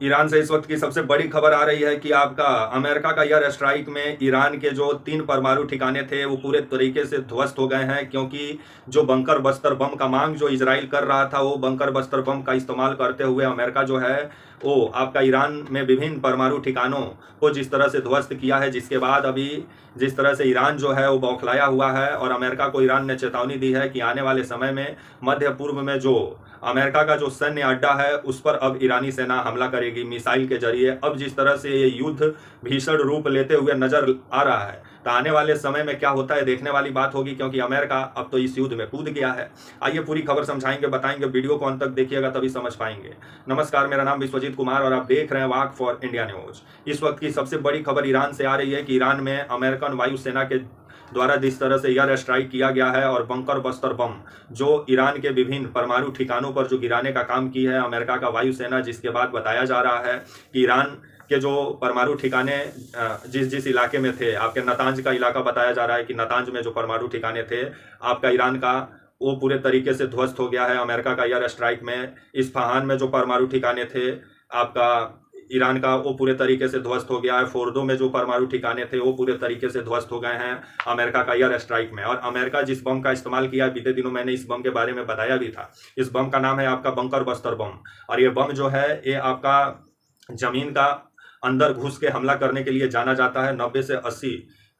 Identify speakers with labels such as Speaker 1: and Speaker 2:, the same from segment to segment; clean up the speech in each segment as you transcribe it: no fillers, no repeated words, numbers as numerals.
Speaker 1: Iran से इस वक्त की सबसे बड़ी खबर आ रही है कि आपका अमेरिका का एयर स्ट्राइक में ईरान के जो 3 परमाणु ठिकाने थे वो पूरे तरीके से ध्वस्त हो गए हैं, क्योंकि जो बंकर बस्तर बम का मांग जो इजराइल कर रहा था, वो बंकर बस्तर बम का इस्तेमाल करते हुए अमेरिका जो है वो आपका ईरान में विभिन्न परमाणु ठिकानों को जिस तरह से ध्वस्त किया है, जिसके बाद अभी जिस तरह से ईरान जो है वो बौखलाया हुआ है और अमेरिका को ईरान ने चेतावनी दी है कि आने वाले समय में मध्य पूर्व में जो अमेरिका का जो सैन्य अड्डा है उस पर अब ईरानी सेना हमला करेगी मिसाइल के जरिए। अब जिस तरह से ये युद्ध भीषण रूप लेते हुए नजर आ रहा है, तो आने वाले समय में क्या होता है देखने वाली बात होगी, क्योंकि अमेरिका अब तो इस युद्ध में कूद गया है। आइए पूरी खबर समझाएंगे, बताएंगे, वीडियो को अंत तक देखिएगा तभी समझ पाएंगे। नमस्कार, मेरा नाम विश्वजीत कुमार और आप देख रहे हैं वाक फॉर इंडिया न्यूज। इस वक्त की सबसे बड़ी खबर ईरान से आ रही है कि ईरान में अमेरिकन वायुसेना के द्वारा जिस तरह से एयर स्ट्राइक किया गया है और बंकर बस्तर बम जो ईरान के विभिन्न परमाणु ठिकानों पर जो गिराने का काम की है अमेरिका का वायुसेना, जिसके बाद बताया जा रहा है कि ईरान के जो परमाणु ठिकाने जिस जिस इलाके में थे, आपके नतांज का इलाका बताया जा रहा है कि नतांज में जो परमाणु ठिकाने थे आपका ईरान का, वो पूरे तरीके से ध्वस्त हो गया है अमेरिका का एयर स्ट्राइक में। इस्फहान में जो परमाणु ठिकाने थे आपका ईरान का, वो पूरे तरीके से ध्वस्त हो गया है। फोर्दो में जो परमाणु ठिकाने थे वो पूरे तरीके से ध्वस्त हो गए हैं अमेरिका का एयर स्ट्राइक में। और अमेरिका जिस बम का इस्तेमाल किया, बीते दिनों मैंने इस बम के बारे में बताया भी था। इस बम का नाम है आपका बंकर बस्तर बम। और ये बम जो है ये आपका जमीन का अंदर घुस के हमला करने के लिए जाना जाता है। 90 से 80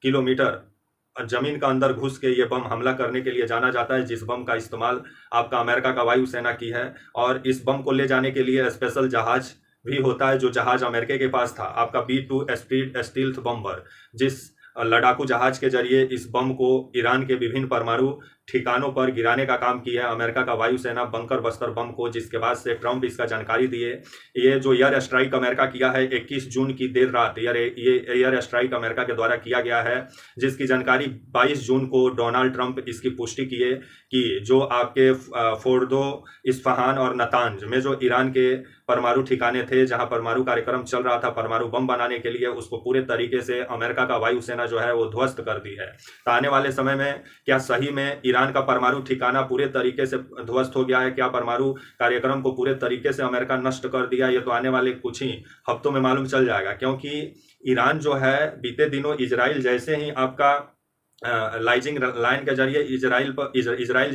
Speaker 1: किलोमीटर जमीन का अंदर घुस के ये बम हमला करने के लिए जाना जाता है, जिस बम का इस्तेमाल आपका अमेरिका का वायुसेना की है। और इस बम को ले जाने के लिए स्पेशल जहाज भी होता है, जो जहाज अमेरिका के पास था, आपका B-2 स्पीड स्टील्थ बम्बर, जिस लड़ाकू जहाज के जरिए इस बम को ईरान के विभिन्न परमाणु ठिकानों पर गिराने का काम किया है अमेरिका का वायुसेना, बंकर बस्तर बम को, जिसके बाद से ट्रंप इसका जानकारी दिए। ये जो एयर स्ट्राइक अमेरिका किया है 21 जून की देर रात, ये एयर स्ट्राइक अमेरिका के द्वारा किया गया है, जिसकी जानकारी 22 जून को डोनाल्ड ट्रंप इसकी पुष्टि किए कि जो आपके फोर्दो, इस्फहान और नतांज में जो ईरान के परमाणु ठिकाने थे, जहां परमाणु कार्यक्रम चल रहा था परमाणु बम बनाने के लिए, उसको पूरे तरीके से अमेरिका का वायुसेना जो है वो ध्वस्त कर दी है। तो आने वाले समय में क्या सही में ईरान का परमाणु ठिकाना पूरे तरीके से ध्वस्त हो गया है, क्या परमाणु कार्यक्रम को पूरे तरीके से अमेरिका नष्ट कर दिया, ये तो आने वाले कुछ ही हफ्तों में मालूम चल जाएगा। क्योंकि ईरान जो है बीते दिनों इजराइल जैसे ही आपका लाइजिंग लाइन के जरिए इजराइल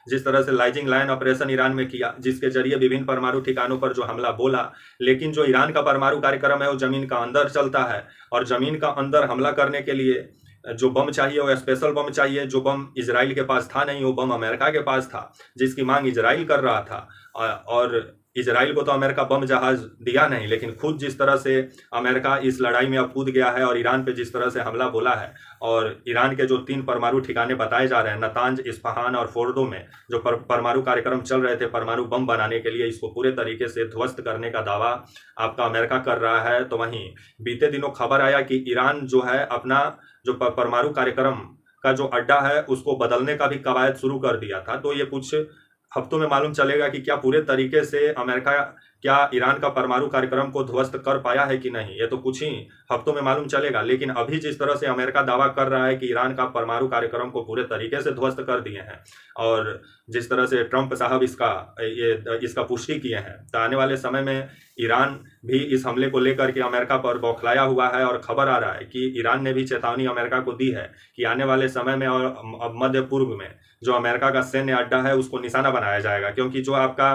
Speaker 1: जिस तरह से लाइजिंग लाइन ऑपरेशन ईरान में किया, जिसके जरिए विभिन्न परमाणु ठिकानों पर जो हमला बोला, लेकिन जो ईरान का परमाणु कार्यक्रम है वो जमीन का अंदर चलता है और जमीन का अंदर हमला करने के लिए जो बम चाहिए वो स्पेशल बम चाहिए, जो बम इजराइल के पास था नहीं, वो बम अमेरिका के पास था, जिसकी मांग इजराइल कर रहा था। और इजराइल को तो अमेरिका बम जहाज दिया नहीं, लेकिन खुद जिस तरह से अमेरिका इस लड़ाई में अब कूद गया है और ईरान पे जिस तरह से हमला बोला है, और ईरान के जो 3 परमाणु ठिकाने बताए जा रहे हैं नतांज, इस्फहान और फोर्दो में जो परमाणु कार्यक्रम चल रहे थे परमाणु बम बनाने के लिए, इसको पूरे तरीके से ध्वस्त करने का दावा आपका अमेरिका कर रहा है। तो वहीं बीते दिनों खबर आया कि ईरान जो है अपना जो परमाणु कार्यक्रम का जो अड्डा है उसको बदलने का भी कवायद शुरू कर दिया था। तो ये कुछ हफ्तों में मालूम चलेगा कि क्या पूरे तरीके से अमेरिका क्या ईरान का परमाणु कार्यक्रम को ध्वस्त कर पाया है कि नहीं, ये तो कुछ ही हफ्तों में मालूम चलेगा। लेकिन अभी जिस तरह से अमेरिका दावा कर रहा है कि ईरान का परमाणु कार्यक्रम को पूरे तरीके से ध्वस्त कर दिए हैं और जिस तरह से ट्रंप साहब इसका पुष्टि किए हैं, तो आने वाले समय में ईरान भी इस हमले को लेकर के अमेरिका पर बौखलाया हुआ है। और खबर आ रहा है कि ईरान ने भी चेतावनी अमेरिका को दी है कि आने वाले समय में और अब मध्य पूर्व में जो अमेरिका का सैन्य अड्डा है उसको निशाना बनाया जाएगा। क्योंकि जो आपका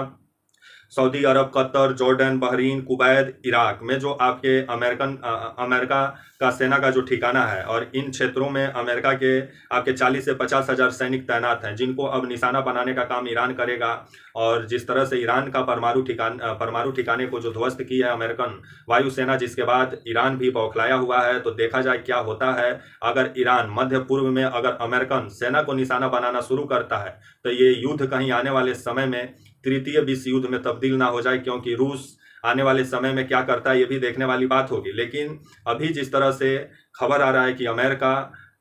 Speaker 1: Saudi Arab, Qatar, Jordan, Bahrain, Kuwait, Iraq में जो आपके अमेरिका का सेना का जो ठिकाना है, और इन क्षेत्रों में अमेरिका के आपके 40 से 50 हज़ार सैनिक तैनात हैं, जिनको अब निशाना बनाने का काम ईरान करेगा। और जिस तरह से ईरान का परमाणु ठिकाने को जो ध्वस्त की है अमेरिकन वायुसेना, जिसके बाद ईरान भी बौखलाया हुआ है। तो देखा जाए क्या होता है। अगर ईरान मध्य पूर्व में अगर अमेरिकन सेना को निशाना बनाना शुरू करता है तो ये युद्ध कहीं आने वाले समय में तृतीय विश्व युद्ध में तब्दील ना हो जाए। क्योंकि रूस आने वाले समय में क्या करता है ये भी देखने वाली बात होगी। लेकिन अभी जिस तरह से खबर आ रहा है कि अमेरिका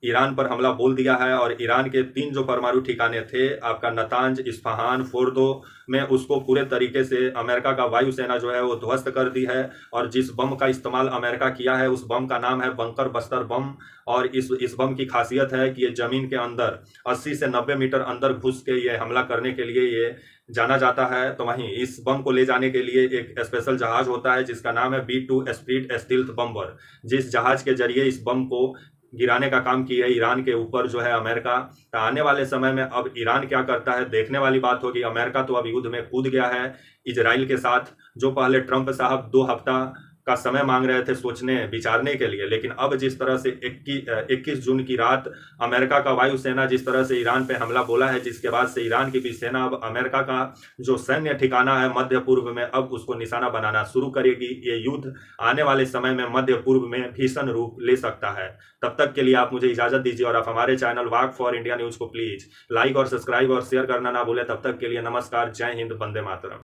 Speaker 1: ईरान पर हमला बोल दिया है और ईरान के 3 जो परमाणु ठिकाने थे आपका नतांज, इस्फहान, फोर्दो में उसको पूरे तरीके से अमेरिका का वायुसेना जो है वो ध्वस्त कर दी है। और जिस बम का इस्तेमाल अमेरिका किया है उस बम का नाम है बंकर बस्तर बम। और इस बम की खासियत है कि ये जमीन के अंदर 80 से 90 मीटर अंदर घुस के ये हमला करने के लिए ये जाना जाता है। तो वहीं इस बम को ले जाने के लिए एक स्पेशल जहाज होता है जिसका नाम है B-2 स्पीड स्टील्थ बम्बर, जिस जहाज के जरिए इस बम को गिराने का काम किया है ईरान के ऊपर जो है अमेरिका। तो आने वाले समय में अब ईरान क्या करता है देखने वाली बात होगी। अमेरिका तो अब युद्ध में कूद गया है इजराइल के साथ, जो पहले ट्रंप साहब 2 हफ्ता का समय मांग रहे थे सोचने विचारने के लिए, लेकिन अब जिस तरह से 21 जून की रात अमेरिका का वायुसेना जिस तरह से ईरान पे हमला बोला है, जिसके बाद से ईरान की भी सेना अब अमेरिका का जो सैन्य ठिकाना है मध्य पूर्व में अब उसको निशाना बनाना शुरू करेगी। ये युद्ध आने वाले समय में मध्य पूर्व में भीषण रूप ले सकता है। तब तक के लिए आप मुझे इजाजत दीजिए और आप हमारे channel walk for India news को प्लीज लाइक और सब्सक्राइब और शेयर करना ना भूलें। तब तक के लिए नमस्कार, जय हिंद, वंदे मातरम।